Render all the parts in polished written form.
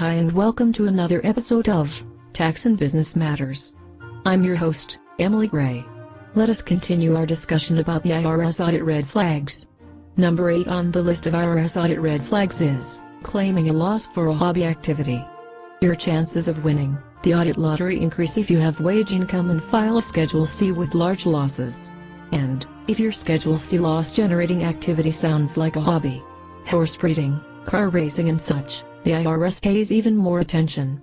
Hi and welcome to another episode of Tax and Business Matters. I'm your host, Emily Gray. Let us continue our discussion about the IRS audit red flags. Number 8 on the list of IRS audit red flags is claiming a loss for a hobby activity. Your chances of winning the audit lottery increase if you have wage income and file a Schedule C with large losses. And if your Schedule C loss-generating activity sounds like a hobby, horse breeding, car racing and such, the IRS pays even more attention.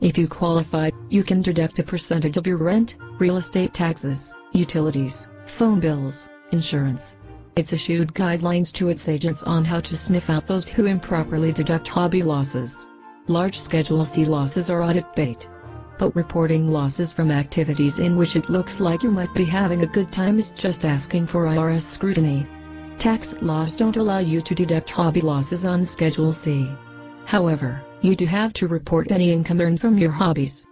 If you qualify, you can deduct a percentage of your rent, real estate taxes, utilities, phone bills, insurance. It's issued guidelines to its agents on how to sniff out those who improperly deduct hobby losses. Large Schedule C losses are audit bait. But reporting losses from activities in which it looks like you might be having a good time is just asking for IRS scrutiny. Tax laws don't allow you to deduct hobby losses on Schedule C. However, you do have to report any income earned from your hobbies.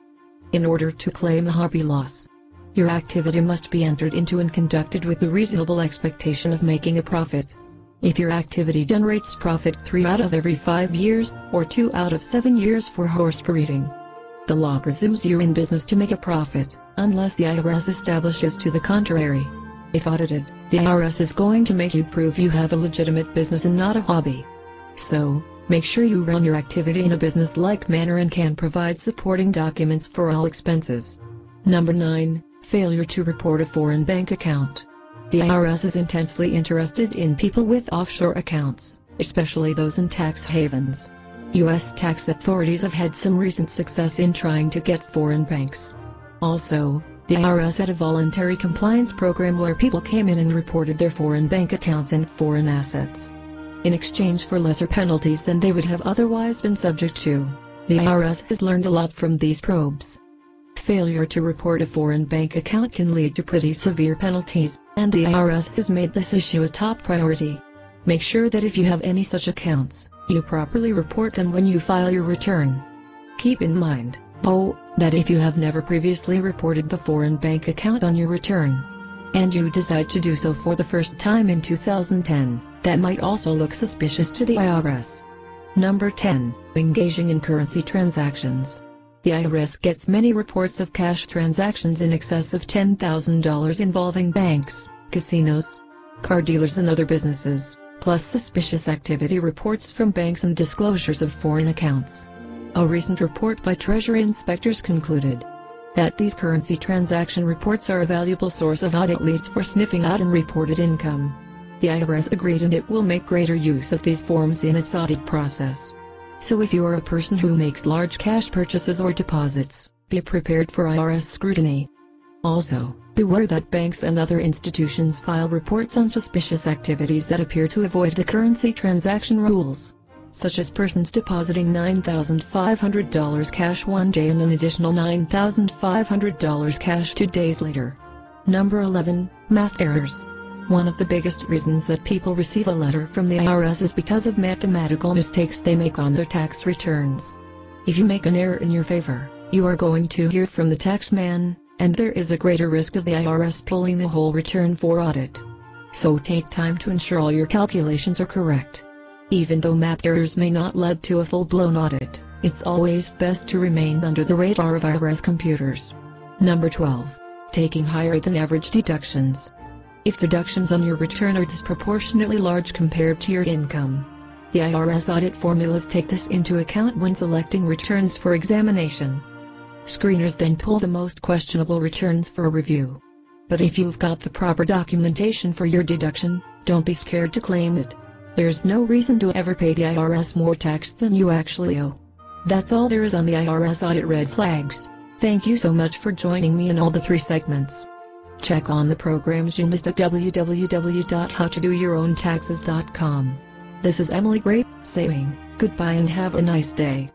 In order to claim a hobby loss, your activity must be entered into and conducted with the reasonable expectation of making a profit. If your activity generates profit 3 out of every 5 years, or 2 out of 7 years for horse breeding, the law presumes you're in business to make a profit, unless the IRS establishes to the contrary. If audited, the IRS is going to make you prove you have a legitimate business and not a hobby. So, make sure you run your activity in a business-like manner and can provide supporting documents for all expenses. Number 9, failure to report a foreign bank account. The IRS is intensely interested in people with offshore accounts, especially those in tax havens. U.S. tax authorities have had some recent success in trying to get foreign banks. Also, the IRS had a voluntary compliance program where people came in and reported their foreign bank accounts and foreign assets. In exchange for lesser penalties than they would have otherwise been subject to, the IRS has learned a lot from these probes. Failure to report a foreign bank account can lead to pretty severe penalties, and the IRS has made this issue a top priority. Make sure that if you have any such accounts, you properly report them when you file your return. Keep in mind, though, that if you have never previously reported the foreign bank account on your return, and you decide to do so for the first time in 2010, that might also look suspicious to the IRS. Number 10, engaging in currency transactions. The IRS gets many reports of cash transactions in excess of $10,000 involving banks, casinos, car dealers and other businesses, plus suspicious activity reports from banks and disclosures of foreign accounts. A recent report by Treasury inspectors concluded that these currency transaction reports are a valuable source of audit leads for sniffing out unreported income. The IRS agreed and it will make greater use of these forms in its audit process. So if you are a person who makes large cash purchases or deposits, be prepared for IRS scrutiny. Also, beware that banks and other institutions file reports on suspicious activities that appear to avoid the currency transaction rules, such as persons depositing $9,500 cash one day and an additional $9,500 cash 2 days later. Number 11, math errors. One of the biggest reasons that people receive a letter from the IRS is because of mathematical mistakes they make on their tax returns. If you make an error in your favor, you are going to hear from the tax man, and there is a greater risk of the IRS pulling the whole return for audit. So take time to ensure all your calculations are correct. Even though math errors may not lead to a full-blown audit, it's always best to remain under the radar of IRS computers. Number 12, taking higher than average deductions. If deductions on your return are disproportionately large compared to your income, the IRS audit formulas take this into account when selecting returns for examination. Screeners then pull the most questionable returns for a review. But if you've got the proper documentation for your deduction, don't be scared to claim it. There's no reason to ever pay the IRS more tax than you actually owe. That's all there is on the IRS audit red flags. Thank you so much for joining me in all the 3 segments. Check on the programs you missed at www.howtodouryourowntaxes.com. This is Emily Gray, saying goodbye and have a nice day.